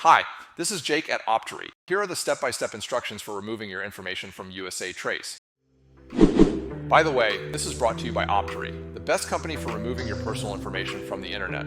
Hi, this is Jake at Optery. Here are the step-by-step instructions for removing your information from USATrace. By the way, this is brought to you by Optery, the best company for removing your personal information from the internet.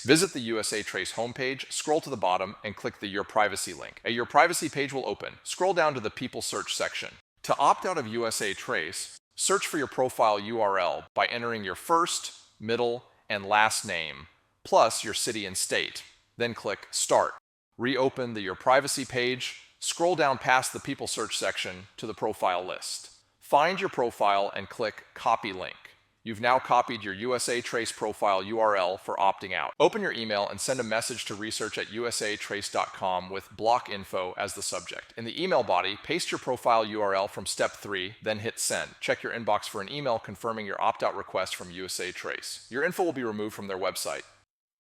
Visit the USATrace homepage, scroll to the bottom, and click the Your Privacy link. A Your Privacy page will open. Scroll down to the People Search section. To opt out of USATrace, search for your profile URL by entering your first, middle, and last name, plus your city and state. Then click Start. Reopen the Your Privacy page, scroll down past the People Search section to the profile list. Find your profile and click Copy Link. You've now copied your USATrace profile URL for opting out. Open your email and send a message to research@usatrace.com with block info as the subject. In the email body, paste your profile URL from step 3, then hit send. Check your inbox for an email confirming your opt-out request from USATrace. Your info will be removed from their website.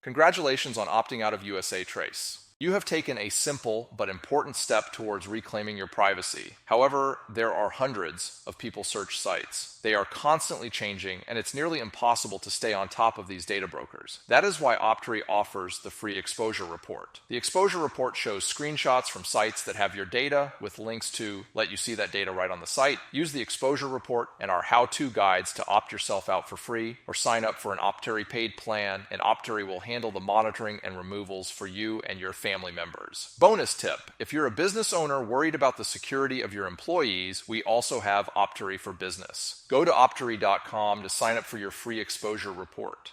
Congratulations on opting out of USATrace. You have taken a simple but important step towards reclaiming your privacy. However, there are hundreds of people search sites. They are constantly changing, and it's nearly impossible to stay on top of these data brokers. That is why Optery offers the free exposure report. The exposure report shows screenshots from sites that have your data with links to let you see that data right on the site. Use the exposure report and our how-to guides to opt yourself out for free, or sign up for an Optery paid plan, and Optery will handle the monitoring and removals for you and your family members. Bonus tip: if you're a business owner worried about the security of your employees, we also have Optery for Business. Go to optery.com to sign up for your free exposure report.